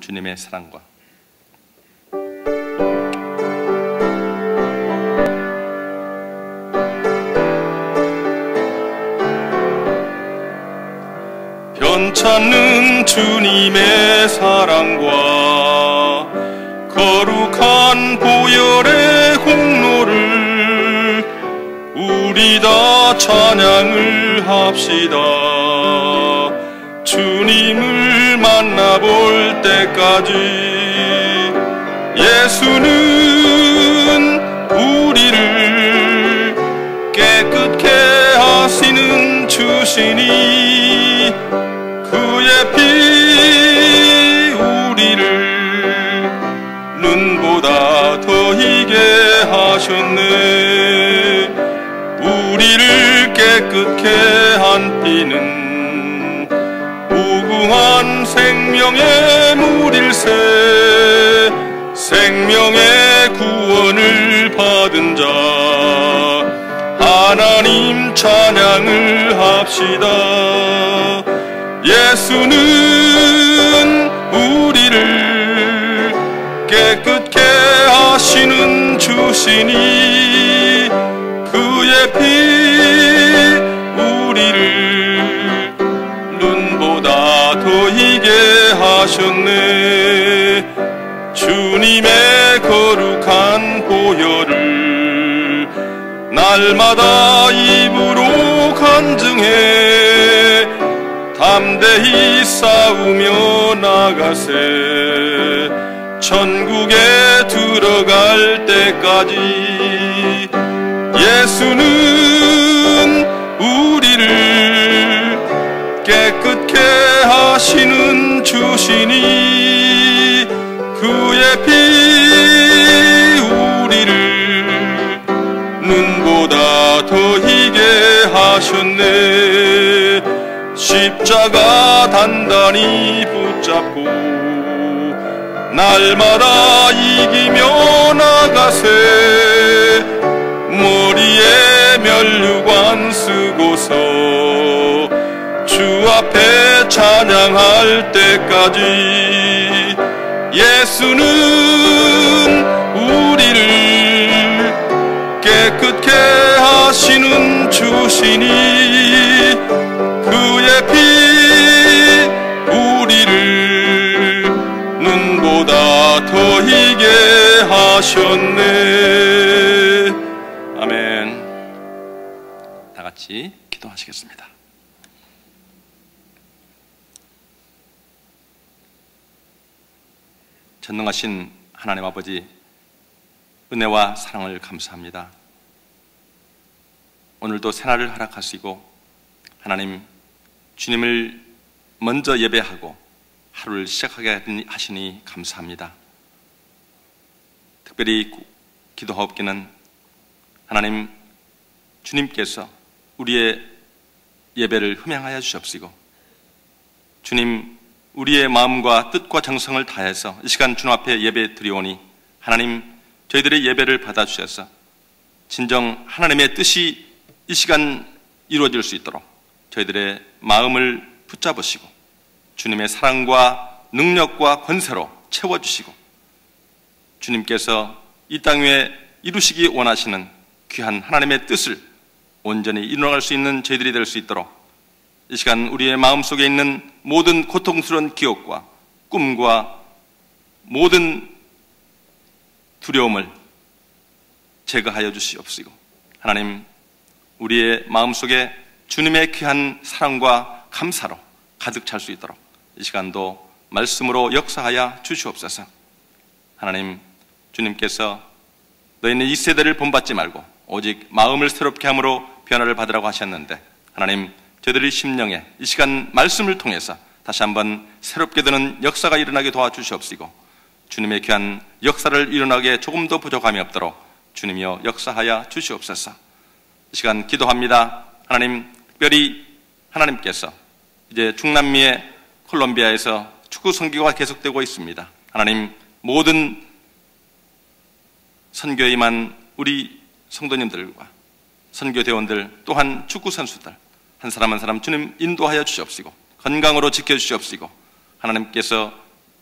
주님의 사랑과 변찮는 주님의 사랑과 거룩한 보혈의 공로를 우리 다 찬양을 합시다. 주님을 만나볼 때까지 예수는 우리를 깨끗게 하시는 주시니 그의 피 우리를 눈보다 더 희게 하셨네. 우리를 깨끗게 한 피는 무궁한 생명의 물일세. 생명의 구원을 받은 자 하나님 찬양을 합시다. 예수는 우리를 깨끗게 하시는 주시니 그의 피 우리를 눈보다 더 희게 하셨네. 주님의 거룩한 보혈을 날마다 입으로 간증해 담대히 싸우며 나가세. 천국에 들어갈 때까지 예수는 우리를 깨끗게 하시는 주시니 그의 피 우리를 눈보다 더 희게 하셨네. 십자가 단단히 붙잡고 날마다 이기며 나가세. 머리에 면류관 쓰고서 주 앞에 찬양할 때까지 예수는 우리를 깨끗게 하시는 주시니 그의 피 우리를 눈보다 더 희게 하셨네. 아멘. 다 같이 기도하시겠습니다. 전능하신 하나님 아버지, 은혜와 사랑을 감사합니다. 오늘도 새날을 허락하시고 하나님 주님을 먼저 예배하고 하루를 시작하게 하시니 감사합니다. 특별히 기도하옵기는 하나님 주님께서 우리의 예배를 흠양하여 주시옵시고 주님 우리의 마음과 뜻과 정성을 다해서 이 시간 주님 앞에 예배 드리오니 하나님 저희들의 예배를 받아주셔서 진정 하나님의 뜻이 이 시간 이루어질 수 있도록 저희들의 마음을 붙잡으시고 주님의 사랑과 능력과 권세로 채워주시고 주님께서 이 땅 위에 이루시기 원하시는 귀한 하나님의 뜻을 온전히 이루어갈 수 있는 저희들이 될 수 있도록 이 시간 우리의 마음속에 있는 모든 고통스러운 기억과 꿈과 모든 두려움을 제거하여 주시옵시고 하나님 우리의 마음속에 주님의 귀한 사랑과 감사로 가득 찰 수 있도록 이 시간도 말씀으로 역사하여 주시옵소서. 하나님 주님께서 너희는 이 세대를 본받지 말고 오직 마음을 새롭게 함으로 변화를 받으라고 하셨는데 하나님 저희들의 심령에 이 시간 말씀을 통해서 다시 한번 새롭게 되는 역사가 일어나게 도와주시옵시고 주님의 귀한 역사를 일어나게 조금도 부족함이 없도록 주님이여 역사하여 주시옵소서. 이 시간 기도합니다. 하나님 특별히 하나님께서 이제 중남미의 콜롬비아에서 축구 선교가 계속되고 있습니다. 하나님 모든 선교에 임한 우리 성도님들과 선교대원들 또한 축구 선수들 한 사람 한 사람 주님 인도하여 주시옵시고 건강으로 지켜주시옵시고 하나님께서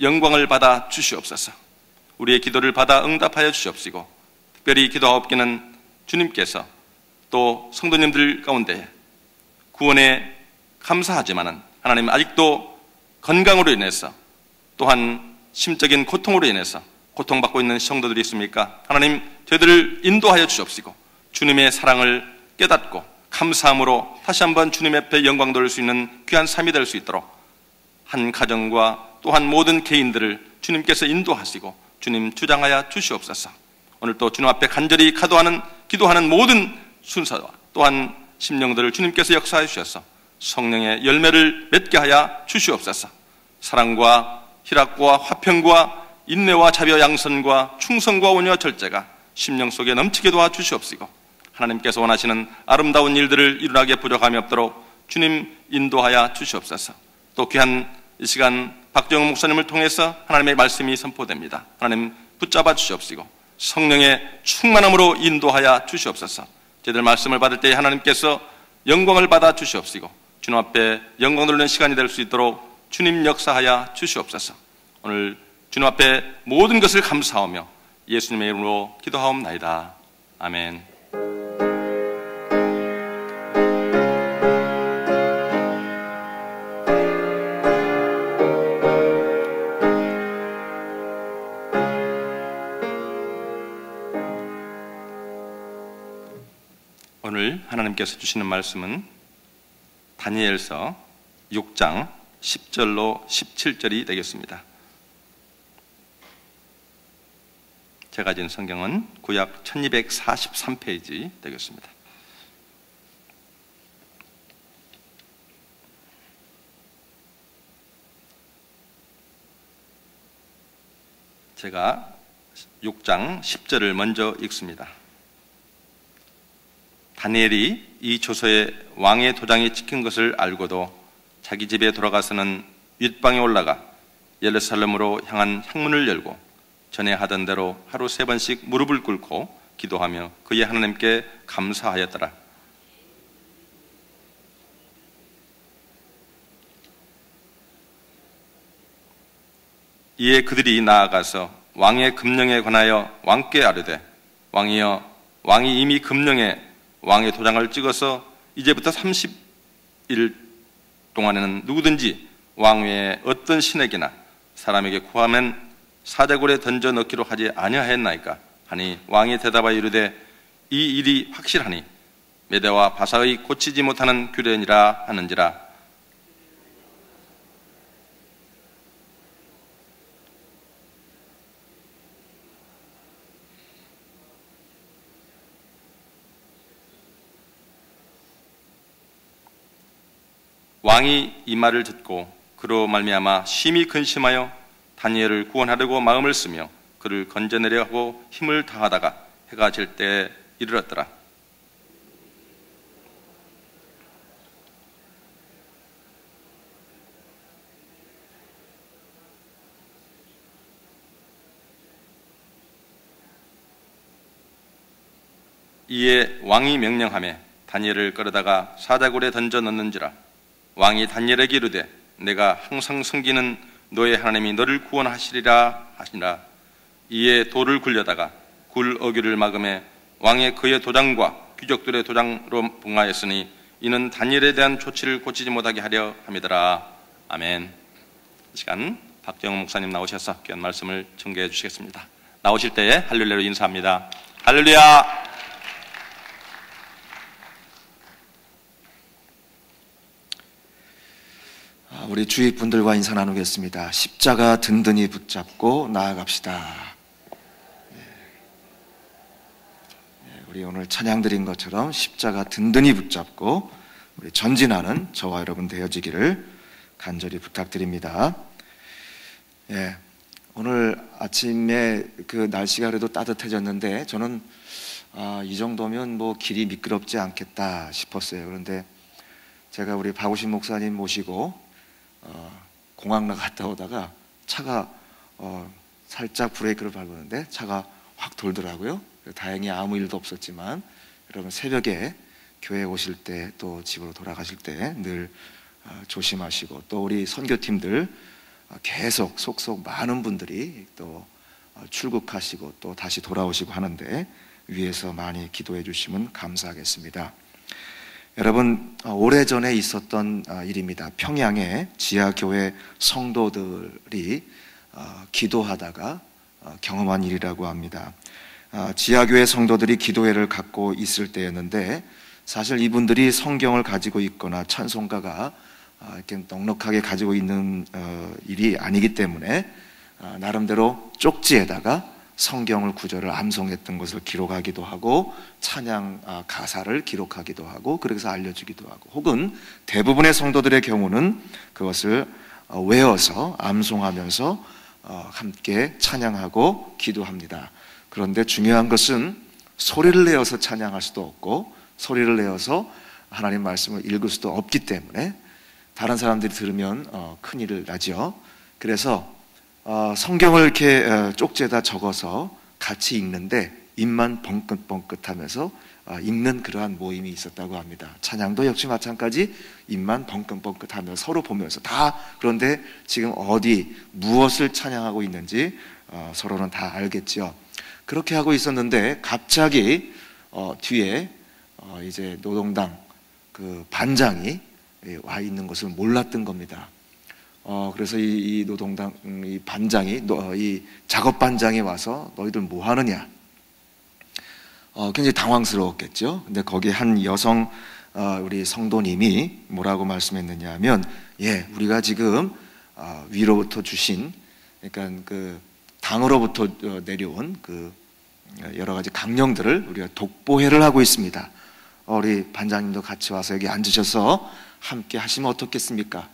영광을 받아 주시옵소서. 우리의 기도를 받아 응답하여 주시옵시고, 특별히 기도하옵기는 주님께서 또 성도님들 가운데 구원에 감사하지만은 하나님 아직도 건강으로 인해서 또한 심적인 고통으로 인해서 고통받고 있는 성도들이 있습니까? 하나님 저희들을 인도하여 주옵시고 주님의 사랑을 깨닫고 감사함으로 다시 한번 주님 앞에 영광 돌릴 수 있는 귀한 삶이 될 수 있도록 한 가정과 또한 모든 개인들을 주님께서 인도하시고 주님 주장하여 주시옵소서. 오늘 또 주님 앞에 간절히 기도하는 모든 순서와 또한 심령들을 주님께서 역사해 주셔서 성령의 열매를 맺게 하여 주시옵소서. 사랑과 희락과 화평과 인내와 자비와 양선과 충성과 온유와 절제가 심령 속에 넘치게 도와 주시옵시고 하나님께서 원하시는 아름다운 일들을 일어나게 부족함이 없도록 주님 인도하여 주시옵소서. 또 귀한 이 시간 박정훈 목사님을 통해서 하나님의 말씀이 선포됩니다. 하나님 붙잡아 주시옵시고 성령의 충만함으로 인도하여 주시옵소서. 저희들 말씀을 받을 때 하나님께서 영광을 받아 주시옵시고 주님 앞에 영광 돌리는 시간이 될 수 있도록 주님 역사하여 주시옵소서. 오늘 주님 앞에 모든 것을 감사하며 예수님의 이름으로 기도하옵나이다. 아멘. 오늘 하나님께서 주시는 말씀은 다니엘서 6장 10절로 17절이 되겠습니다. 제가 가진 성경은 구약 1243페이지 되겠습니다. 제가 6장 10절을 먼저 읽습니다. 다니엘이 이 조서에 왕의 도장이 찍힌 것을 알고도 자기 집에 돌아가서는 윗방에 올라가 예루살렘으로 향한 향문을 열고 전에 하던 대로 하루 3번씩 무릎을 꿇고 기도하며 그의 하나님께 감사하였더라. 이에 그들이 나아가서 왕의 금령에 관하여 왕께 아뢰되 왕이여 왕이 이미 금령에 왕의 도장을 찍어서 이제부터 30일 동안에는 누구든지 왕 외에 어떤 신에게나 사람에게 구하면 사자굴에 던져 넣기로 하지 아니하였나이까 하니 왕이 대답하여 이르되 이 일이 확실하니 메대와 바사의 고치지 못하는 규례니라 하는지라. 왕이 이 말을 듣고 그로 말미암아 심히 근심하여 다니엘을 구원하려고 마음을 쓰며 그를 건져내려 하고 힘을 다하다가 해가 질 때에 이르렀더라. 이에 왕이 명령하며 다니엘을 끌어다가 사자굴에 던져 넣는지라. 왕이 다니엘에게 이르되 내가 항상 섬기는 너의 하나님이 너를 구원하시리라 하시니라. 이에 돌을 굴려다가 굴 어귀를 막음에 왕의 그의 도장과 귀족들의 도장으로 봉하였으니 이는 다니엘에 대한 조치를 고치지 못하게 하려 함이더라. 아멘. 이 시간 박정훈 목사님 나오셔서 귀한 말씀을 전개해 주시겠습니다. 나오실 때에 할렐루야로 인사합니다. 할렐루야. 우리 주위 분들과 인사 나누겠습니다. 십자가 든든히 붙잡고 나아갑시다. 우리 오늘 찬양 드린 것처럼 십자가 든든히 붙잡고 우리 전진하는 저와 여러분 되어지기를 간절히 부탁드립니다. 오늘 아침에 그 날씨가 그래도 따뜻해졌는데 저는 이 정도면 뭐 길이 미끄럽지 않겠다 싶었어요. 그런데 제가 우리 박우신 목사님 모시고 공항 갔다 오다가 차가 살짝 브레이크를 밟았는데 차가 확 돌더라고요. 다행히 아무 일도 없었지만 여러분 새벽에 교회 오실 때 또 집으로 돌아가실 때 늘 조심하시고 또 우리 선교팀들 계속 속속 많은 분들이 또 출국하시고 또 다시 돌아오시고 하는데 위에서 많이 기도해 주시면 감사하겠습니다. 여러분, 오래전에 있었던 일입니다. 평양에 지하교회 성도들이 기도하다가 경험한 일이라고 합니다. 지하교회 성도들이 기도회를 갖고 있을 때였는데, 사실 이분들이 성경을 가지고 있거나 찬송가가 이렇게 넉넉하게 가지고 있는 일이 아니기 때문에 나름대로 쪽지에다가 성경을 구절을 암송했던 것을 기록하기도 하고 찬양 가사를 기록하기도 하고 그래서 알려주기도 하고, 혹은 대부분의 성도들의 경우는 그것을 외워서 암송하면서 함께 찬양하고 기도합니다. 그런데 중요한 것은 소리를 내어서 찬양할 수도 없고 소리를 내어서 하나님 말씀을 읽을 수도 없기 때문에 다른 사람들이 들으면 큰일 나죠. 그래서 성경을 이렇게 쪽지에다 적어서 같이 읽는데 입만 벙긋벙긋하면서 읽는 그러한 모임이 있었다고 합니다. 찬양도 역시 마찬가지 입만 벙긋벙긋하면서 서로 보면서 다, 그런데 지금 어디 무엇을 찬양하고 있는지 서로는 다 알겠죠. 그렇게 하고 있었는데 갑자기 뒤에 이제 노동당 그 반장이 와 있는 것을 몰랐던 겁니다. 그래서 이 노동당 이 반장이 이 작업 반장이 와서 너희들 뭐 하느냐? 굉장히 당황스러웠겠죠. 근데 거기 한 여성 우리 성도님이 뭐라고 말씀했느냐 하면, 예, 우리가 지금 위로부터 주신, 그러니까 그 당으로부터 내려온 그 여러 가지 강령들을 우리가 독보회를 하고 있습니다. 우리 반장님도 같이 와서 여기 앉으셔서 함께 하시면 어떻겠습니까?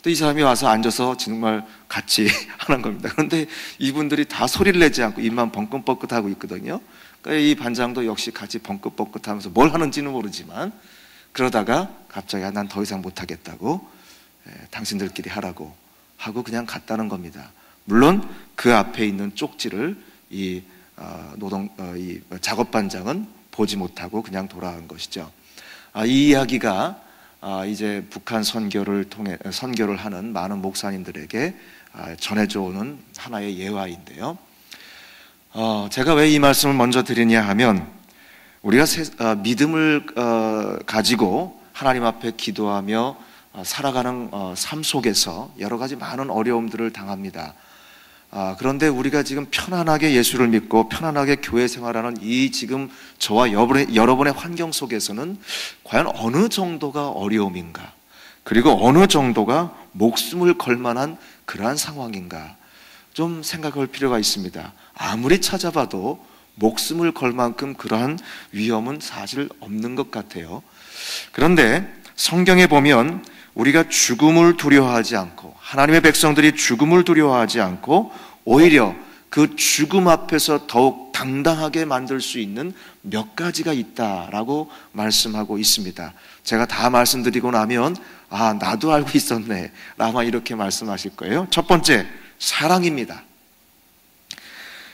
또 이 사람이 와서 앉아서 정말 같이 하는 겁니다. 그런데 이분들이 다 소리를 내지 않고 입만 벙긋벙긋하고 있거든요. 그러니까 이 반장도 역시 같이 벙긋벙긋하면서 뭘 하는지는 모르지만 그러다가 갑자기 난 더 이상 못하겠다고, 당신들끼리 하라고 하고 그냥 갔다는 겁니다. 물론 그 앞에 있는 쪽지를 이 이 작업 반장은 보지 못하고 그냥 돌아간 것이죠. 이 이야기가 이제 북한 선교를 하는 많은 목사님들에게 전해져 오는 하나의 예화인데요. 제가 왜 이 말씀을 먼저 드리냐 하면, 우리가 믿음을 가지고 하나님 앞에 기도하며 살아가는 삶 속에서 여러 가지 많은 어려움들을 당합니다. 그런데 우리가 지금 편안하게 예수를 믿고 편안하게 교회 생활하는 이 지금 저와 여러분의 환경 속에서는 과연 어느 정도가 어려움인가, 그리고 어느 정도가 목숨을 걸 만한 그러한 상황인가 좀 생각할 필요가 있습니다. 아무리 찾아봐도 목숨을 걸 만큼 그러한 위험은 사실 없는 것 같아요. 그런데 성경에 보면 우리가 죽음을 두려워하지 않고, 하나님의 백성들이 죽음을 두려워하지 않고 오히려 그 죽음 앞에서 더욱 당당하게 만들 수 있는 몇 가지가 있다라고 말씀하고 있습니다. 제가 다 말씀드리고 나면 나도 알고 있었네 아마 이렇게 말씀하실 거예요. 첫 번째, 사랑입니다.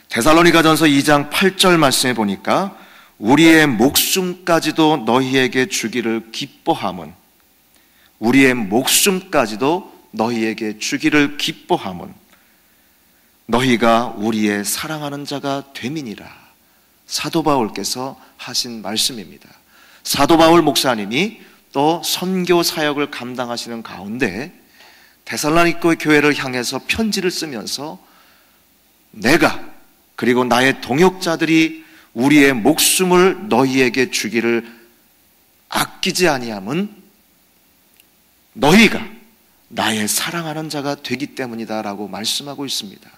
데살로니가전서 2장 8절 말씀해 보니까 우리의 목숨까지도 너희에게 주기를 기뻐함은, 우리의 목숨까지도 너희에게 주기를 기뻐함은 너희가 우리의 사랑하는 자가 됨이니라. 사도 바울께서 하신 말씀입니다. 사도 바울 목사님이 또 선교 사역을 감당하시는 가운데 데살로니가 교회를 향해서 편지를 쓰면서 내가 그리고 나의 동역자들이 우리의 목숨을 너희에게 주기를 아끼지 아니함은 너희가 나의 사랑하는 자가 되기 때문이다 라고 말씀하고 있습니다.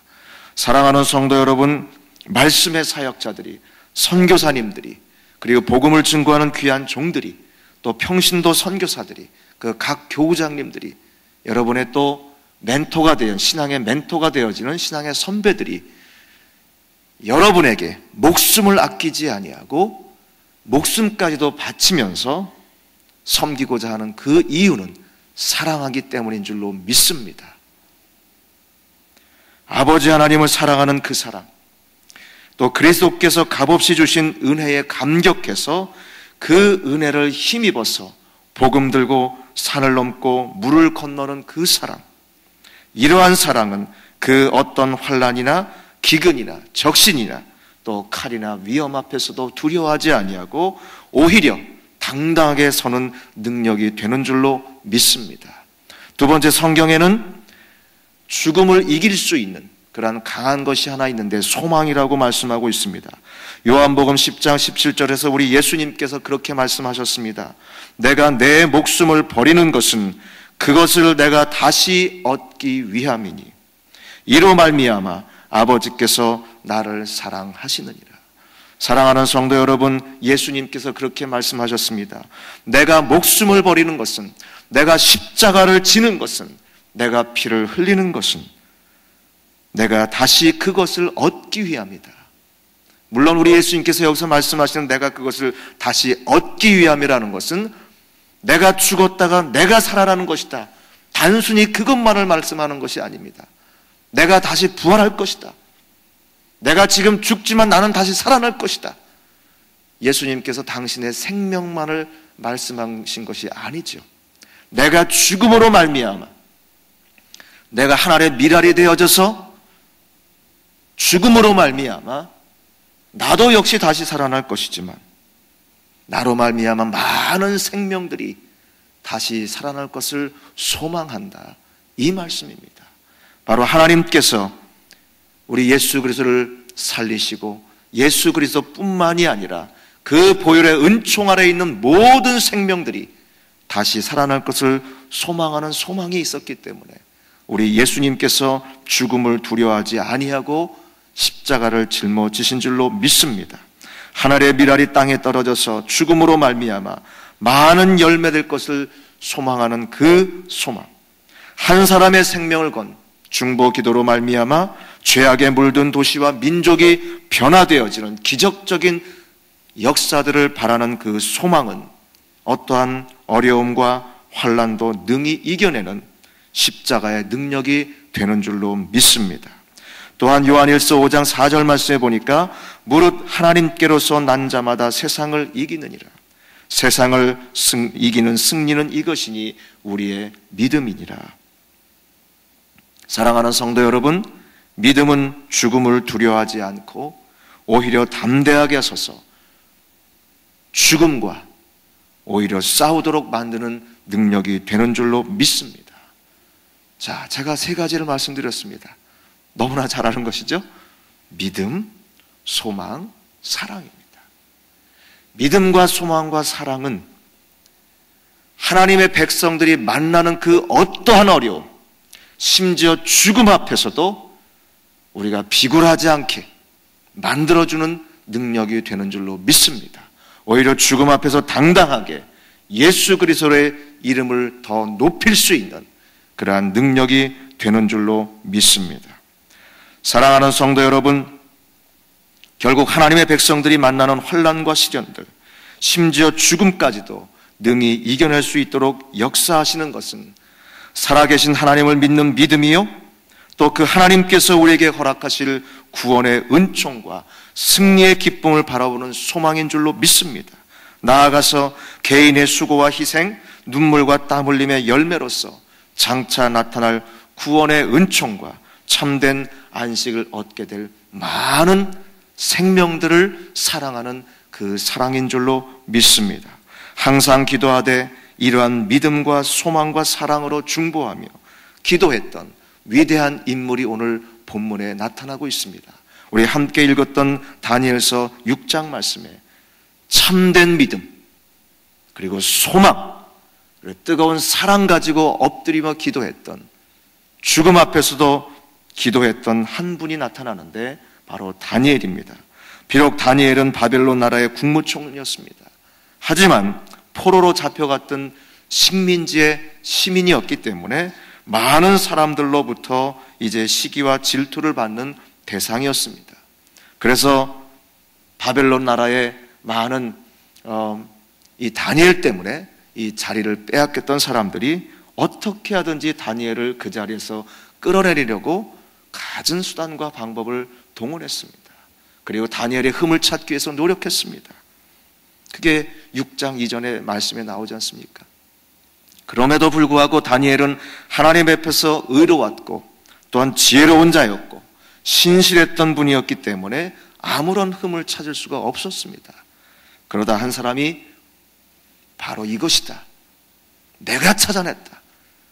사랑하는 성도 여러분, 말씀의 사역자들이, 선교사님들이, 그리고 복음을 증거하는 귀한 종들이, 또 평신도 선교사들이, 그 각 교우장님들이, 여러분의 또 멘토가 되어, 신앙의 멘토가 되어지는 신앙의 선배들이 여러분에게 목숨을 아끼지 아니하고 목숨까지도 바치면서 섬기고자 하는 그 이유는 사랑하기 때문인 줄로 믿습니다. 아버지 하나님을 사랑하는 그 사랑, 또 그리스도께서 값없이 주신 은혜에 감격해서 그 은혜를 힘입어서 복음 들고 산을 넘고 물을 건너는 그 사랑, 이러한 사랑은 그 어떤 환난이나 기근이나 적신이나 또 칼이나 위험 앞에서도 두려워하지 아니하고 오히려 당당하게 서는 능력이 되는 줄로 믿습니다. 두 번째, 성경에는 죽음을 이길 수 있는 그러한 강한 것이 하나 있는데 소망이라고 말씀하고 있습니다. 요한복음 10장 17절에서 우리 예수님께서 그렇게 말씀하셨습니다. 내가 내 목숨을 버리는 것은 그것을 내가 다시 얻기 위함이니 이로 말미암아 아버지께서 나를 사랑하시느니라. 사랑하는 성도 여러분, 예수님께서 그렇게 말씀하셨습니다. 내가 목숨을 버리는 것은, 내가 십자가를 지는 것은, 내가 피를 흘리는 것은 내가 다시 그것을 얻기 위함이다. 물론 우리 예수님께서 여기서 말씀하시는 내가 그것을 다시 얻기 위함이라는 것은 내가 죽었다가 내가 살아나는 것이다, 단순히 그것만을 말씀하는 것이 아닙니다. 내가 다시 부활할 것이다, 내가 지금 죽지만 나는 다시 살아날 것이다. 예수님께서 당신의 생명만을 말씀하신 것이 아니죠. 내가 죽음으로 말미암아 내가 하나님의 미랄이 되어져서 죽음으로 말미암아 나도 역시 다시 살아날 것이지만 나로 말미암아 많은 생명들이 다시 살아날 것을 소망한다, 이 말씀입니다. 바로 하나님께서 우리 예수 그리스도를 살리시고 예수 그리스도뿐만이 아니라 그 보혈의 은총 아래에 있는 모든 생명들이 다시 살아날 것을 소망하는 소망이 있었기 때문에 우리 예수님께서 죽음을 두려워하지 아니하고 십자가를 짊어지신 줄로 믿습니다. 하늘의 미랄이 땅에 떨어져서 죽음으로 말미암아 많은 열매될 것을 소망하는 그 소망, 한 사람의 생명을 건 중보 기도로 말미암아 죄악에 물든 도시와 민족이 변화되어지는 기적적인 역사들을 바라는 그 소망은 어떠한 어려움과 환난도 능히 이겨내는 십자가의 능력이 되는 줄로 믿습니다. 또한 요한일서 5장 4절 말씀에 보니까 무릇 하나님께로서 난 자마다 세상을 이기느니라. 세상을 이기는 승리는 이것이니 우리의 믿음이니라. 사랑하는 성도 여러분, 믿음은 죽음을 두려워하지 않고 오히려 담대하게 서서 죽음과 오히려 싸우도록 만드는 능력이 되는 줄로 믿습니다. 자, 제가 세 가지를 말씀드렸습니다. 너무나 잘 아는 것이죠. 믿음, 소망, 사랑입니다. 믿음과 소망과 사랑은 하나님의 백성들이 만나는 그 어떠한 어려움, 심지어 죽음 앞에서도 우리가 비굴하지 않게 만들어주는 능력이 되는 줄로 믿습니다. 오히려 죽음 앞에서 당당하게 예수 그리스도의 이름을 더 높일 수 있는 그러한 능력이 되는 줄로 믿습니다. 사랑하는 성도 여러분, 결국 하나님의 백성들이 만나는 환난과 시련들, 심지어 죽음까지도 능히 이겨낼 수 있도록 역사하시는 것은 살아계신 하나님을 믿는 믿음이요, 또 그 하나님께서 우리에게 허락하실 구원의 은총과 승리의 기쁨을 바라보는 소망인 줄로 믿습니다. 나아가서 개인의 수고와 희생, 눈물과 땀 흘림의 열매로서 장차 나타날 구원의 은총과 참된 안식을 얻게 될 많은 생명들을 사랑하는 그 사랑인 줄로 믿습니다. 항상 기도하되 이러한 믿음과 소망과 사랑으로 중보하며 기도했던 위대한 인물이 오늘 본문에 나타나고 있습니다. 우리 함께 읽었던 다니엘서 6장 말씀에 참된 믿음, 그리고 소망, 그리고 뜨거운 사랑 가지고 엎드리며 기도했던, 죽음 앞에서도 기도했던 한 분이 나타나는데 바로 다니엘입니다. 비록 다니엘은 바벨론 나라의 국무총리였습니다. 하지만 포로로 잡혀갔던 식민지의 시민이었기 때문에 많은 사람들로부터 이제 시기와 질투를 받는 대상이었습니다. 그래서 바벨론 나라의 많은 이 다니엘 때문에 이 자리를 빼앗겼던 사람들이 어떻게 하든지 다니엘을 그 자리에서 끌어내리려고 갖은 수단과 방법을 동원했습니다. 그리고 다니엘의 흠을 찾기 위해서 노력했습니다. 그게 6장 이전의 말씀에 나오지 않습니까? 그럼에도 불구하고 다니엘은 하나님 앞에서 의로웠고 또한 지혜로운 자였고 신실했던 분이었기 때문에 아무런 흠을 찾을 수가 없었습니다. 그러다 한 사람이 바로 이것이다, 내가 찾아냈다.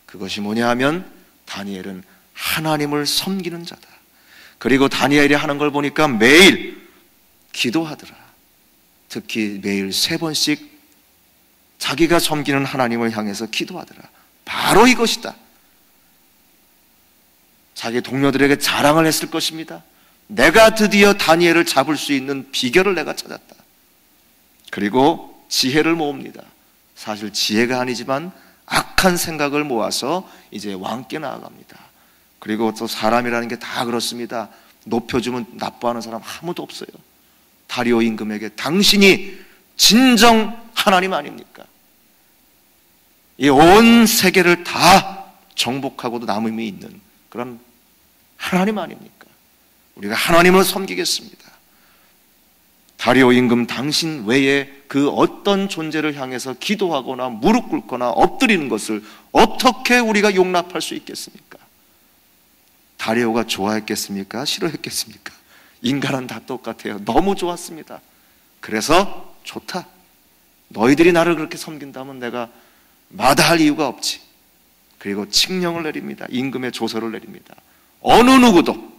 그것이 뭐냐 하면 다니엘은 하나님을 섬기는 자다. 그리고 다니엘이 하는 걸 보니까 매일 기도하더라. 특히 매일 3번씩 자기가 섬기는 하나님을 향해서 기도하더라. 바로 이것이다. 자기 동료들에게 자랑을 했을 것입니다. 내가 드디어 다니엘을 잡을 수 있는 비결을 내가 찾았다. 그리고 지혜를 모읍니다. 사실 지혜가 아니지만 악한 생각을 모아서 이제 왕께 나아갑니다. 그리고 또 사람이라는 게 다 그렇습니다. 높여주면 나빠하는 사람 아무도 없어요. 다리오 임금에게 당신이 진정 하나님 아닙니까? 이 온 세계를 다 정복하고도 남음이 있는 그런 하나님 아닙니까? 우리가 하나님을 섬기겠습니다. 다리오 임금 당신 외에 그 어떤 존재를 향해서 기도하거나 무릎 꿇거나 엎드리는 것을 어떻게 우리가 용납할 수 있겠습니까? 다리오가 좋아했겠습니까? 싫어했겠습니까? 인간은 다 똑같아요. 너무 좋았습니다. 그래서 좋다. 너희들이 나를 그렇게 섬긴다면 내가 마다할 이유가 없지. 그리고 칙령을 내립니다. 임금의 조서를 내립니다. 어느 누구도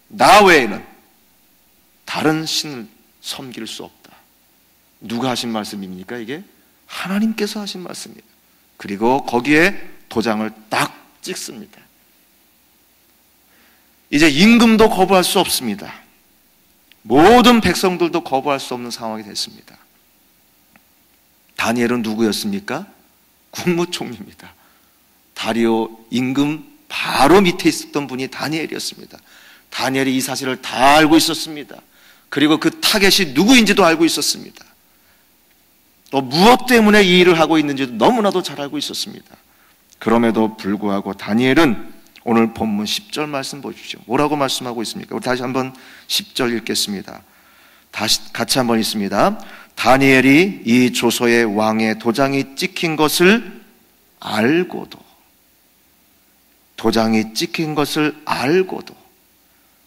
나 외에는 다른 신을 섬길 수 없다. 누가 하신 말씀입니까? 이게 하나님께서 하신 말씀이에요. 그리고 거기에 도장을 딱 찍습니다. 이제 임금도 거부할 수 없습니다. 모든 백성들도 거부할 수 없는 상황이 됐습니다. 다니엘은 누구였습니까? 국무총리입니다. 다리오 임금 바로 밑에 있었던 분이 다니엘이었습니다. 다니엘이 이 사실을 다 알고 있었습니다. 그리고 그 타겟이 누구인지도 알고 있었습니다. 또 무엇 때문에 이 일을 하고 있는지도 너무나도 잘 알고 있었습니다. 그럼에도 불구하고 다니엘은 오늘 본문 10절 말씀 보십시오. 뭐라고 말씀하고 있습니까? 우리 다시 한번 10절 읽겠습니다. 다시 같이 한번 읽습니다. 다니엘이 이 조서에 왕의 도장이 찍힌 것을 알고도, 도장이 찍힌 것을 알고도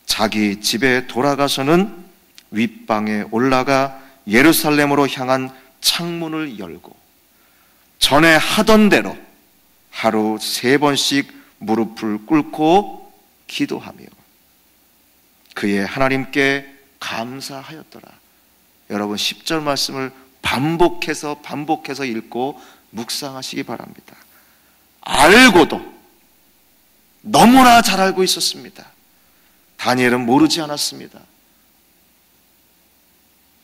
자기 집에 돌아가서는 윗방에 올라가 예루살렘으로 향한 창문을 열고 전에 하던 대로 하루 3번씩 무릎을 꿇고 기도하며 그의 하나님께 감사하였더라. 여러분 10절 말씀을 반복해서 읽고 묵상하시기 바랍니다. 알고도 너무나 잘 알고 있었습니다. 다니엘은 모르지 않았습니다.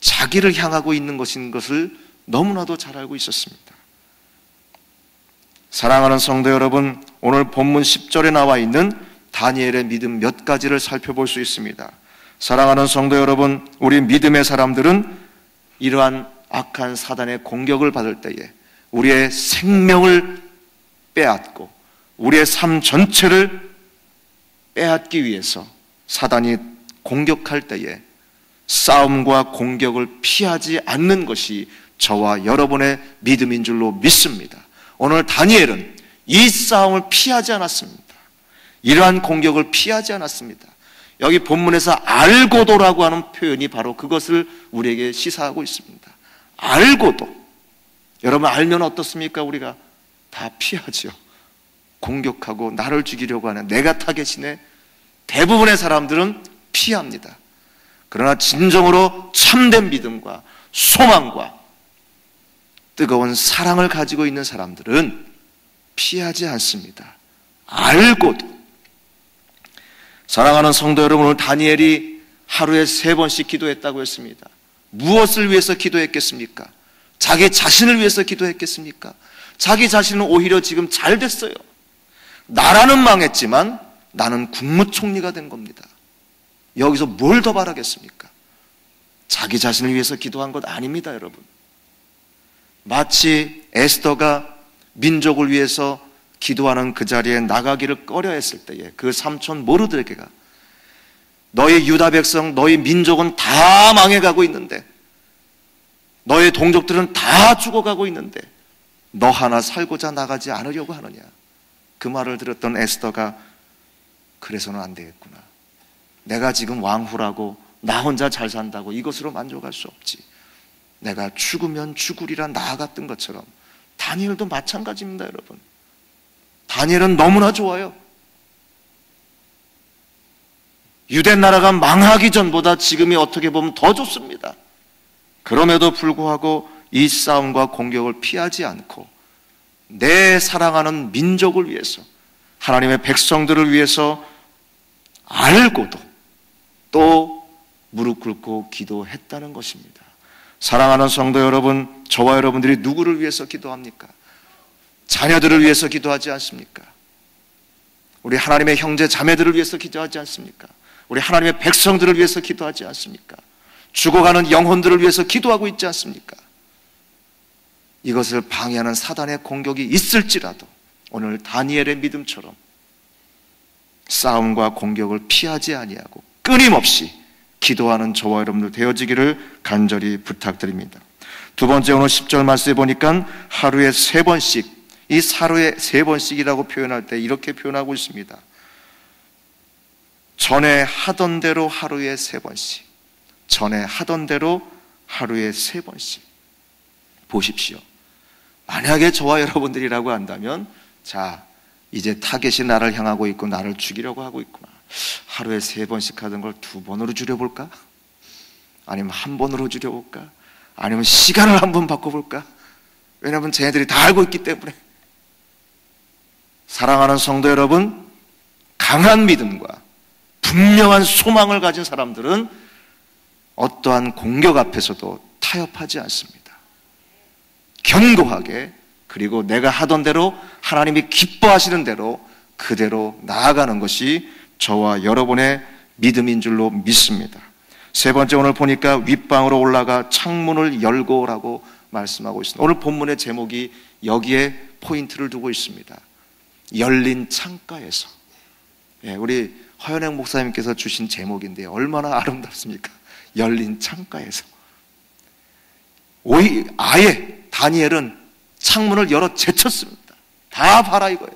자기를 향하고 있는 것인 것을 너무나도 잘 알고 있었습니다. 사랑하는 성도 여러분, 오늘 본문 10절에 나와 있는 다니엘의 믿음 몇 가지를 살펴볼 수 있습니다. 사랑하는 성도 여러분, 우리 믿음의 사람들은 이러한 악한 사단의 공격을 받을 때에 우리의 생명을 빼앗고 우리의 삶 전체를 빼앗기 위해서 사단이 공격할 때에 싸움과 공격을 피하지 않는 것이 저와 여러분의 믿음인 줄로 믿습니다. 오늘 다니엘은 이 싸움을 피하지 않았습니다. 이러한 공격을 피하지 않았습니다. 여기 본문에서 알고도라고 하는 표현이 바로 그것을 우리에게 시사하고 있습니다. 알고도. 여러분 알면 어떻습니까? 우리가 다 피하죠. 공격하고 나를 죽이려고 하는 내가 타겟이네. 대부분의 사람들은 피합니다. 그러나 진정으로 참된 믿음과 소망과 뜨거운 사랑을 가지고 있는 사람들은 피하지 않습니다. 알고도. 사랑하는 성도 여러분, 오늘 다니엘이 하루에 3번씩 기도했다고 했습니다. 무엇을 위해서 기도했겠습니까? 자기 자신을 위해서 기도했겠습니까? 자기 자신은 오히려 지금 잘 됐어요. 나라는 망했지만 나는 국무총리가 된 겁니다. 여기서 뭘 더 바라겠습니까? 자기 자신을 위해서 기도한 것 아닙니다, 여러분. 마치 에스더가 민족을 위해서 기도하는 그 자리에 나가기를 꺼려했을 때에 그 삼촌 모르드게가 너희 유다 백성, 너희 민족은 다 망해가고 있는데 너희 동족들은 다 죽어가고 있는데 너 하나 살고자 나가지 않으려고 하느냐. 그 말을 들었던 에스더가 그래서는 안 되겠구나. 내가 지금 왕후라고 나 혼자 잘 산다고 이것으로 만족할 수 없지. 내가 죽으면 죽으리라 나아갔던 것처럼 다니엘도 마찬가지입니다, 여러분. 다니엘은 너무나 좋아요. 유대 나라가 망하기 전보다 지금이 어떻게 보면 더 좋습니다. 그럼에도 불구하고 이 싸움과 공격을 피하지 않고 내 사랑하는 민족을 위해서, 하나님의 백성들을 위해서 알고도 또 무릎 꿇고 기도했다는 것입니다. 사랑하는 성도 여러분, 저와 여러분들이 누구를 위해서 기도합니까? 자녀들을 위해서 기도하지 않습니까? 우리 하나님의 형제 자매들을 위해서 기도하지 않습니까? 우리 하나님의 백성들을 위해서 기도하지 않습니까? 죽어가는 영혼들을 위해서 기도하고 있지 않습니까? 이것을 방해하는 사단의 공격이 있을지라도 오늘 다니엘의 믿음처럼 싸움과 공격을 피하지 아니하고 끊임없이 기도하는 저와 여러분들 되어지기를 간절히 부탁드립니다. 두 번째, 오늘 10절 말씀에 보니까 하루에 3번씩, 이 하루에 3번씩이라고 표현할 때 이렇게 표현하고 있습니다. 전에 하던 대로 하루에 3번씩, 전에 하던 대로 하루에 3번씩. 보십시오. 만약에 저와 여러분들이라고 한다면, 자, 이제 타겟이 나를 향하고 있고 나를 죽이려고 하고 있구나. 하루에 3번씩 하던 걸 2번으로 줄여볼까? 아니면 1번으로 줄여볼까? 아니면 시간을 한번 바꿔볼까? 왜냐하면 쟤네들이 다 알고 있기 때문에. 사랑하는 성도 여러분, 강한 믿음과 분명한 소망을 가진 사람들은 어떠한 공격 앞에서도 타협하지 않습니다. 견고하게, 그리고 내가 하던 대로, 하나님이 기뻐하시는 대로 그대로 나아가는 것이 저와 여러분의 믿음인 줄로 믿습니다. 세 번째, 오늘 보니까 윗방으로 올라가 창문을 열고라고 말씀하고 있습니다. 오늘 본문의 제목이 여기에 포인트를 두고 있습니다. 열린 창가에서. 우리 허연행 목사님께서 주신 제목인데 얼마나 아름답습니까? 열린 창가에서. 아예 다니엘은 창문을 열어 제쳤습니다. 다 봐라 이거예요.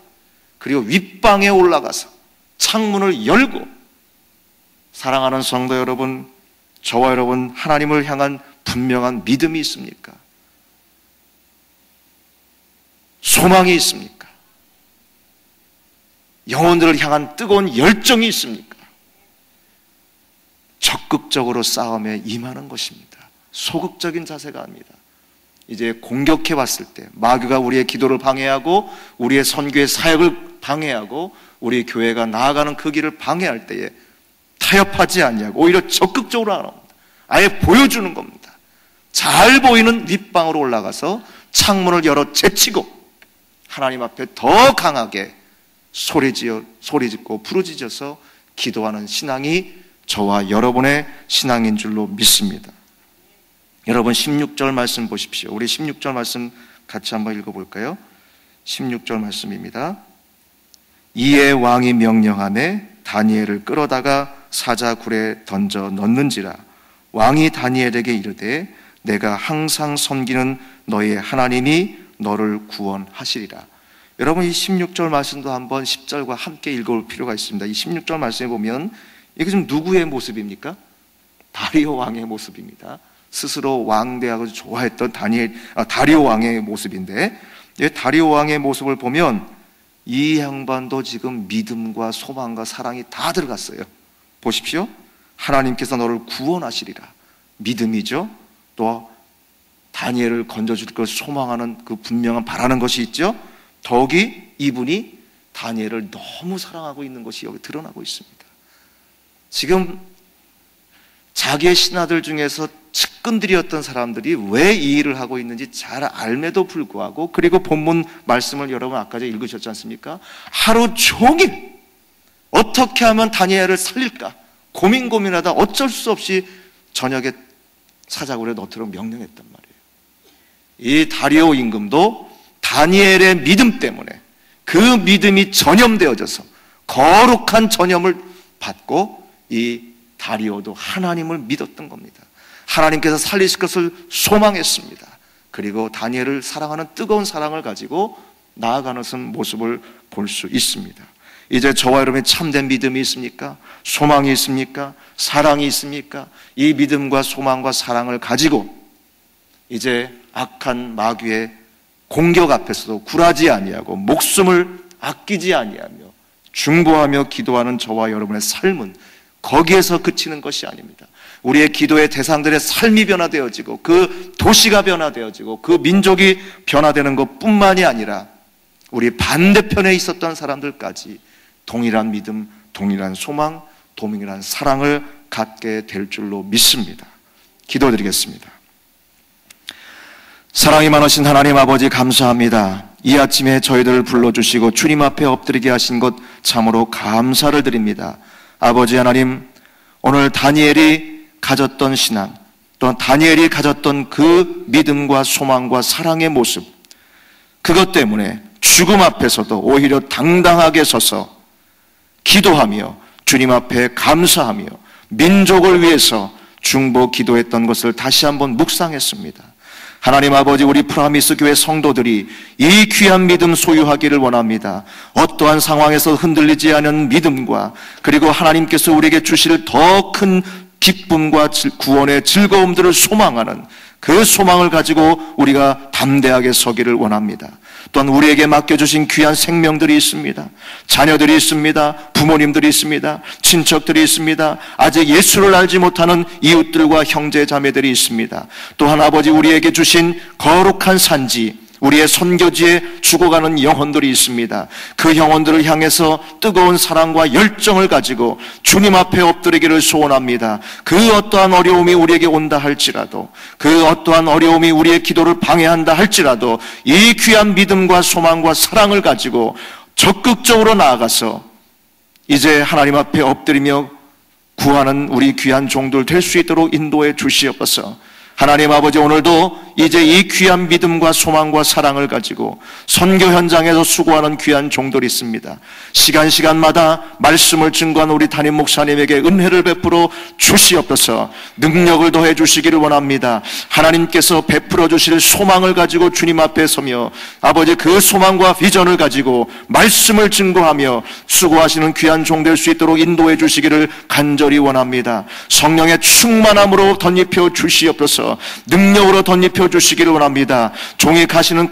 그리고 윗방에 올라가서 창문을 열고, 사랑하는 성도 여러분, 저와 여러분, 하나님을 향한 분명한 믿음이 있습니까? 소망이 있습니까? 영혼들을 향한 뜨거운 열정이 있습니까? 적극적으로 싸움에 임하는 것입니다. 소극적인 자세가 아닙니다. 이제 공격해 봤을 때, 마귀가 우리의 기도를 방해하고 우리의 선교의 사역을 방해하고 우리 교회가 나아가는 그 길을 방해할 때에 타협하지 않냐고 오히려 적극적으로 하는 겁니다. 아예 보여주는 겁니다. 잘 보이는 윗방으로 올라가서 창문을 열어 제치고 하나님 앞에 더 강하게 소리짓고 부르짖어서 기도하는 신앙이 저와 여러분의 신앙인 줄로 믿습니다. 여러분 16절 말씀 보십시오. 우리 16절 말씀 같이 한번 읽어볼까요? 16절 말씀입니다. 이에 왕이 명령하매 다니엘을 끌어다가 사자굴에 던져 넣는지라. 왕이 다니엘에게 이르되 내가 항상 섬기는 너의 하나님이 너를 구원하시리라. 여러분 이 16절 말씀도 한번 10절과 함께 읽어볼 필요가 있습니다. 이 16절 말씀에 보면 이게 지금 누구의 모습입니까? 다리오 왕의 모습입니다. 스스로 왕대하고 좋아했던 다리오 왕의 모습인데, 다리오 왕의 모습을 보면 이 양반도 지금 믿음과 소망과 사랑이 다 들어갔어요. 보십시오. 하나님께서 너를 구원하시리라. 믿음이죠. 또 다니엘을 건져줄 걸 소망하는 그 분명한 바라는 것이 있죠. 더욱이 이분이 다니엘을 너무 사랑하고 있는 것이 여기 드러나고 있습니다. 지금 자기의 신하들 중에서 측근들이었던 사람들이 왜 이 일을 하고 있는지 잘 알매도 불구하고, 그리고 본문 말씀을 여러분 아까 전에 읽으셨지 않습니까? 하루 종일 어떻게 하면 다니엘을 살릴까 고민하다 어쩔 수 없이 저녁에 사자굴에 넣도록 명령했단 말이에요. 이 다리오 임금도 다니엘의 믿음 때문에 그 믿음이 전염되어져서 거룩한 전염을 받고 이 다리오도 하나님을 믿었던 겁니다. 하나님께서 살리실 것을 소망했습니다. 그리고 다니엘을 사랑하는 뜨거운 사랑을 가지고 나아가는 모습을 볼 수 있습니다. 이제 저와 여러분의 참된 믿음이 있습니까? 소망이 있습니까? 사랑이 있습니까? 이 믿음과 소망과 사랑을 가지고 이제 악한 마귀의 공격 앞에서도 굴하지 아니하고 목숨을 아끼지 아니하며 중보하며 기도하는 저와 여러분의 삶은 거기에서 그치는 것이 아닙니다. 우리의 기도의 대상들의 삶이 변화되어지고 그 도시가 변화되어지고 그 민족이 변화되는 것뿐만이 아니라 우리 반대편에 있었던 사람들까지 동일한 믿음, 동일한 소망, 동일한 사랑을 갖게 될 줄로 믿습니다. 기도드리겠습니다. 사랑이 많으신 하나님 아버지, 감사합니다. 이 아침에 저희들을 불러주시고 주님 앞에 엎드리게 하신 것 참으로 감사를 드립니다. 아버지 하나님, 오늘 다니엘이 가졌던 신앙, 또한 다니엘이 가졌던 그 믿음과 소망과 사랑의 모습, 그것 때문에 죽음 앞에서도 오히려 당당하게 서서 기도하며 주님 앞에 감사하며 민족을 위해서 중보 기도했던 것을 다시 한번 묵상했습니다. 하나님 아버지, 우리 프라미스 교회 성도들이 이 귀한 믿음 소유하기를 원합니다. 어떠한 상황에서 흔들리지 않은 믿음과 그리고 하나님께서 우리에게 주실 더 큰 기쁨과 구원의 즐거움들을 소망하는 그 소망을 가지고 우리가 담대하게 서기를 원합니다. 또한 우리에게 맡겨주신 귀한 생명들이 있습니다. 자녀들이 있습니다. 부모님들이 있습니다. 친척들이 있습니다. 아직 예수를 알지 못하는 이웃들과 형제 자매들이 있습니다. 또한 아버지, 우리에게 주신 거룩한 산지, 우리의 선교지에 죽어가는 영혼들이 있습니다. 그 영혼들을 향해서 뜨거운 사랑과 열정을 가지고 주님 앞에 엎드리기를 소원합니다. 그 어떠한 어려움이 우리에게 온다 할지라도, 그 어떠한 어려움이 우리의 기도를 방해한다 할지라도 이 귀한 믿음과 소망과 사랑을 가지고 적극적으로 나아가서 이제 하나님 앞에 엎드리며 구하는 우리 귀한 종들 될 수 있도록 인도해 주시옵소서. 하나님 아버지, 오늘도 이제 이 귀한 믿음과 소망과 사랑을 가지고 선교 현장에서 수고하는 귀한 종들이 있습니다. 시간마다 말씀을 증거한 우리 담임 목사님에게 은혜를 베풀어 주시옵소서. 능력을 더해 주시기를 원합니다. 하나님께서 베풀어 주실 소망을 가지고 주님 앞에 서며 아버지, 그 소망과 비전을 가지고 말씀을 증거하며 수고하시는 귀한 종 될 수 있도록 인도해 주시기를 간절히 원합니다. 성령의 충만함으로 덧입혀 주시옵소서. 능력으로 덧입혀 주시기를 원합니다. 종이 가시는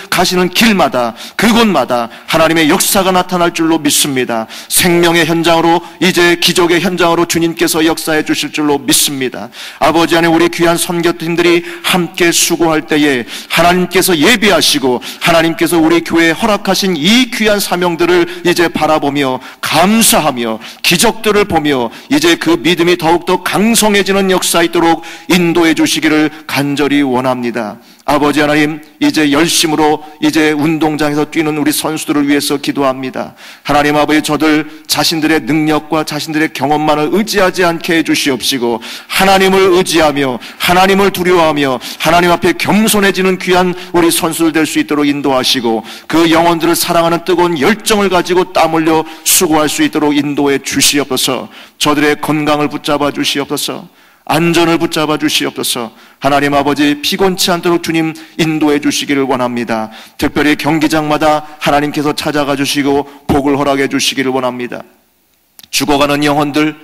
가시는 길마다, 그곳마다 하나님의 역사가 나타날 줄로 믿습니다. 생명의 현장으로, 이제 기적의 현장으로 주님께서 역사해 주실 줄로 믿습니다. 아버지 안에 우리 귀한 선교팀들이 함께 수고할 때에 하나님께서 예비하시고 하나님께서 우리 교회에 허락하신 이 귀한 사명들을 이제 바라보며 감사하며 기적들을 보며 이제 그 믿음이 더욱더 강성해지는 역사 있도록 인도해 주시기를 간절히 원합니다. 아버지 하나님, 이제 열심으로 이제 운동장에서 뛰는 우리 선수들을 위해서 기도합니다. 하나님 아버지, 저들 자신들의 능력과 자신들의 경험만을 의지하지 않게 해주시옵시고 하나님을 의지하며 하나님을 두려워하며 하나님 앞에 겸손해지는 귀한 우리 선수들 될 수 있도록 인도하시고 그 영혼들을 사랑하는 뜨거운 열정을 가지고 땀 흘려 수고할 수 있도록 인도해 주시옵소서. 저들의 건강을 붙잡아 주시옵소서. 안전을 붙잡아 주시옵소서. 하나님 아버지, 피곤치 않도록 주님 인도해 주시기를 원합니다. 특별히 경기장마다 하나님께서 찾아가 주시고 복을 허락해 주시기를 원합니다. 죽어가는 영혼들,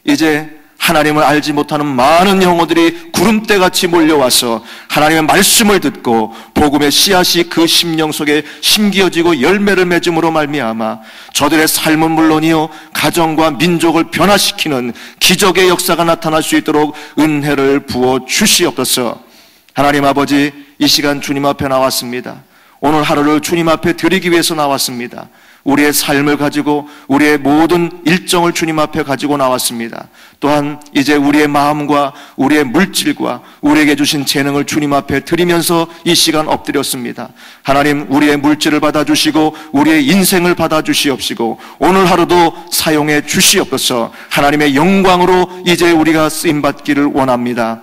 이제 하나님을 알지 못하는 많은 영혼들이 구름대같이 몰려와서 하나님의 말씀을 듣고 복음의 씨앗이 그 심령 속에 심기어지고 열매를 맺음으로 말미암아 저들의 삶은 물론이요 가정과 민족을 변화시키는 기적의 역사가 나타날 수 있도록 은혜를 부어 주시옵소서. 하나님 아버지, 이 시간 주님 앞에 나왔습니다. 오늘 하루를 주님 앞에 드리기 위해서 나왔습니다. 우리의 삶을 가지고 우리의 모든 일정을 주님 앞에 가지고 나왔습니다. 또한 이제 우리의 마음과 우리의 물질과 우리에게 주신 재능을 주님 앞에 드리면서 이 시간 엎드렸습니다. 하나님, 우리의 물질을 받아주시고 우리의 인생을 받아주시옵시고 오늘 하루도 사용해 주시옵소서. 하나님의 영광으로 이제 우리가 쓰임받기를 원합니다.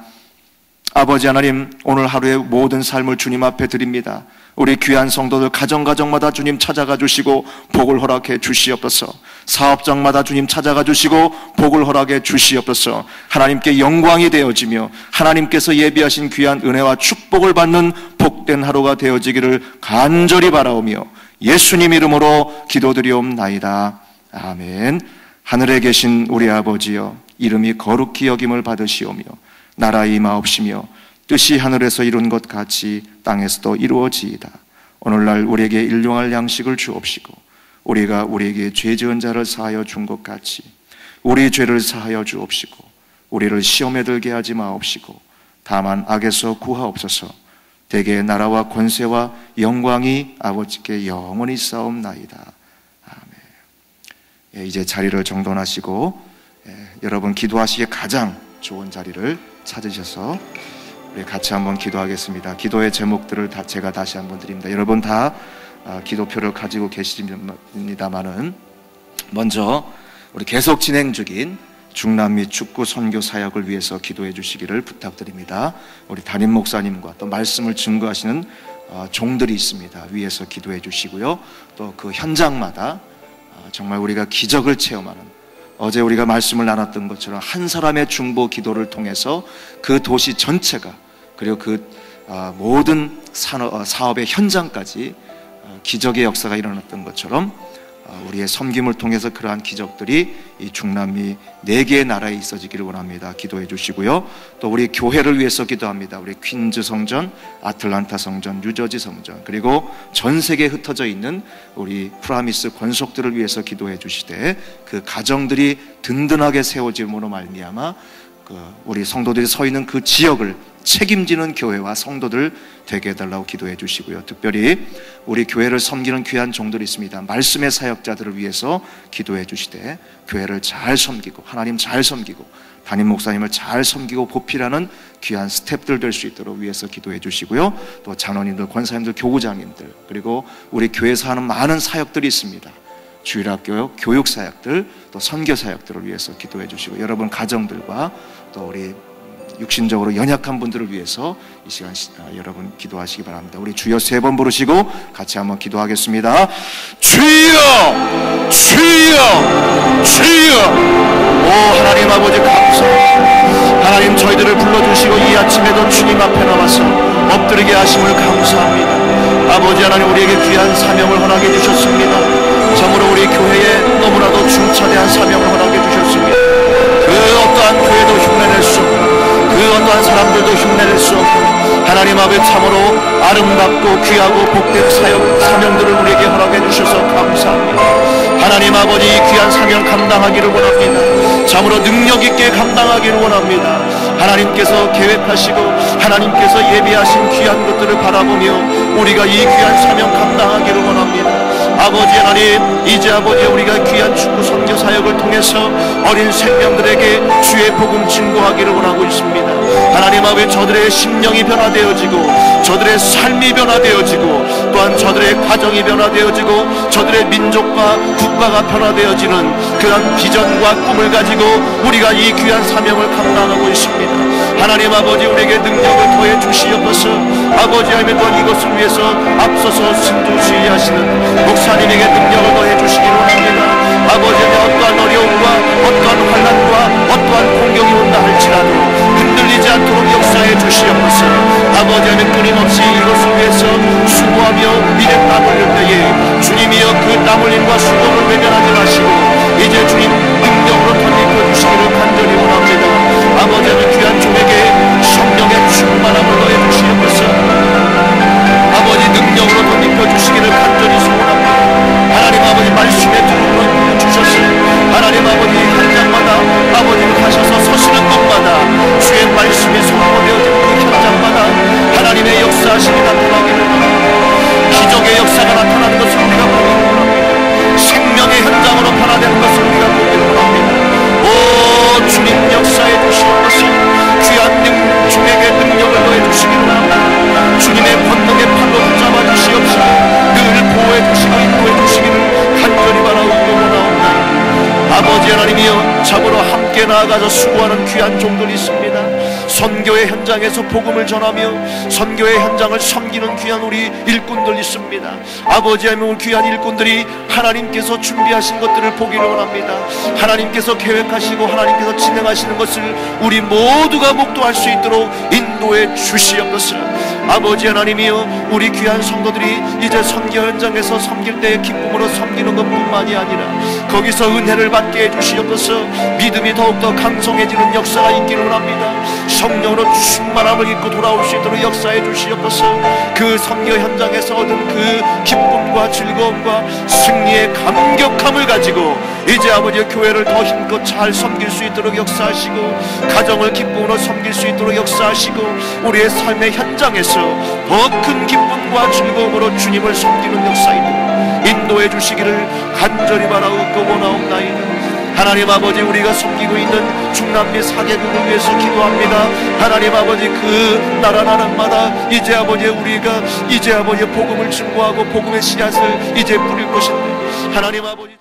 아버지 하나님, 오늘 하루의 모든 삶을 주님 앞에 드립니다. 우리 귀한 성도들 가정마다 주님 찾아가 주시고 복을 허락해 주시옵소서. 사업장마다 주님 찾아가 주시고 복을 허락해 주시옵소서. 하나님께 영광이 되어지며 하나님께서 예비하신 귀한 은혜와 축복을 받는 복된 하루가 되어지기를 간절히 바라오며 예수님 이름으로 기도드리옵나이다. 아멘. 하늘에 계신 우리 아버지여, 이름이 거룩히 여김을 받으시오며 나라 임하옵시며 뜻이 하늘에서 이룬 것 같이 땅에서도 이루어지이다. 오늘날 우리에게 일용할 양식을 주옵시고 우리가 우리에게 죄 지은 자를 사하여 준 것 같이 우리 죄를 사하여 주옵시고 우리를 시험에 들게 하지 마옵시고 다만 악에서 구하옵소서. 대개 나라와 권세와 영광이 아버지께 영원히 싸움나이다. 아멘. 이제 자리를 정돈하시고 여러분 기도하시기에 가장 좋은 자리를 찾으셔서 우리 같이 한번 기도하겠습니다. 기도의 제목들을 제가 다시 한번 드립니다. 여러분 다 기도표를 가지고 계십니다만은 먼저 우리 계속 진행 중인 중남미 축구 선교 사역을 위해서 기도해 주시기를 부탁드립니다. 우리 담임 목사님과 또 말씀을 증거하시는 종들이 있습니다. 위에서 기도해 주시고요. 또 그 현장마다 정말 우리가 기적을 체험하는, 어제 우리가 말씀을 나눴던 것처럼 한 사람의 중보 기도를 통해서 그 도시 전체가, 그리고 그 모든 사업의 현장까지 기적의 역사가 일어났던 것처럼 우리의 섬김을 통해서 그러한 기적들이 이 중남미 4개의 나라에 있어지기를 원합니다. 기도해 주시고요. 또 우리 교회를 위해서 기도합니다. 우리 퀸즈 성전, 아틀란타 성전, 뉴저지 성전, 그리고 전 세계에 흩어져 있는 우리 프라미스 권속들을 위해서 기도해 주시되 그 가정들이 든든하게 세워짐으로 말미암아 우리 성도들이 서 있는 그 지역을 책임지는 교회와 성도들 되게 해달라고 기도해 주시고요. 특별히 우리 교회를 섬기는 귀한 종들이 있습니다. 말씀의 사역자들을 위해서 기도해 주시되 교회를 잘 섬기고 하나님 잘 섬기고 담임 목사님을 잘 섬기고 보필하는 귀한 스태프들 될 수 있도록 위해서 기도해 주시고요. 또 장로님들, 권사님들, 교구장님들, 그리고 우리 교회에서 하는 많은 사역들이 있습니다. 주일학교 교육 사역들, 또 선교 사역들을 위해서 기도해 주시고 여러분 가정들과 또 우리 육신적으로 연약한 분들을 위해서 이 시간 여러분 기도하시기 바랍니다. 우리 주여 3번 부르시고 같이 한번 기도하겠습니다. 주여, 주여, 주여. 오 하나님 아버지 감사합니다. 하나님 저희들을 불러주시고 이 아침에도 주님 앞에 나와서 엎드리게 하심을 감사합니다. 아버지 하나님 우리에게 귀한 사명을 허락해 주셨습니다. 참으로 우리 교회에 너무나도 중차대한 사명을 허락해 주셨습니다. 그 어떠한 교회도 흉내낼 수 없고 그 어떠한 사람들도 흉내낼 수 없고 하나님 앞에 참으로 아름답고 귀하고 복된 사명들을 우리에게 허락해 주셔서 감사합니다. 하나님 아버지 이 귀한 사명을 감당하기를 원합니다. 참으로 능력 있게 감당하기를 원합니다. 하나님께서 계획하시고 하나님께서 예비하신 귀한 것들을 바라보며 우리가 이 귀한 사명 감당하기를 원합니다. 아버지 하나님 이제 아버지 우리가 귀한 축구 선교 사역을 통해서 어린 생명들에게 주의 복음 증거하기를 원하고 있습니다. 하나님 아버지 저들의 심령이 변화되어지고 저들의 삶이 변화되어지고 또한 저들의 가정이 변화되어지고 저들의 민족과 국가가 변화되어지는 그런 비전과 꿈을 가지고 우리가 이 귀한 사명을 감당하고 있습니다. 하나님 아버지 우리에게 능력을 더해 주시옵소서. 아버지 하나님 또한 이것을 위해서 앞서서 순조주의하시는 목사님에게 능력을 더해 주시기를 원합니다. 아버지 어떠한 어려움과 어떠한 환난과 어떠한 공격이 온다 할지라도 흔들리지 않도록 역사해 주시옵소서. 아버지 하나님 끊임없이 이것을 위해서 수고하며 이래 땀 흘릴 때에 주님이여 그 땀 흘림과 수고를 외면하지 마시고 이제 주님 능력으로 덧입혀 주시기를 간절히 원합니다. 아버지 하나님 귀한 종에게 성령의 충만함을 더해 주시옵소서. 아버지 능력으로 덧입혀 주시기를 간절히 소원합니다. 하나님 아버지 말씀에 두루를 주셨으니 하나님 아버지 현장마다 아버지를 가셔서 서시는 곳마다 주의 말씀이 선포되어지는 그 현장마다 하나님의 역사하심이 나타나기를 원합니다. 기적의 역사가 나타나는 것을 우리가 보기를 원합니다. 생명의 현장으로 변화되는 것을 우리가 보기를 원합니다. 오 주님 역사해 주시옵소서. 귀한 종에게 능력을 더해 주시기를 원합니다. 주님의 권능의 팔로 붙잡아 주시옵시고 늘 보호해 주시고 인도해 주시기를 간절히 바라고 원하옵나이다. 아버지 하나님이여 참으로 함께 나아가서 수고하는 귀한 종들이 있습니다. 선교의 현장에서 복음을 전하며 선교의 현장을 섬기는 귀한 우리 일꾼들 있습니다. 아버지 하나님 귀한 일꾼들이 하나님께서 준비하신 것들을 보기를 원합니다. 하나님께서 계획하시고 하나님께서 진행하시는 것을 우리 모두가 목도할 수 있도록 인도해 주시옵소서. 아버지 하나님이여, 우리 귀한 성도들이 이제 선교 현장에서 섬길 때의 기쁨으로 섬기는 것뿐만이 아니라 거기서 은혜를 받게 해주시옵소서. 믿음이 더욱더 강성해지는 역사가 있기를 원합니다. 성령으로 충만함을 입고 돌아올 수 있도록 역사해 주시옵소서. 그 선교 현장에서 얻은 그 기쁨과 즐거움과 승리의 감격함을 가지고 이제 아버지 교회를 더 힘껏 잘 섬길 수 있도록 역사하시고, 가정을 기쁨으로 섬길 수 있도록 역사하시고, 우리의 삶의 현장에서 더 큰 기쁨과 즐거움으로 주님을 섬기는 역사이도록 인도해 주시기를 간절히 바라옵고 원하옵나이다. 하나님 아버지, 우리가 섬기고 있는 중남미 4개국을 위해서 기도합니다. 하나님 아버지, 그 나라마다 이제 아버지 우리가 이제 아버지 복음을 증거하고 복음의 씨앗을 이제 뿌릴 것인데, 하나님 아버지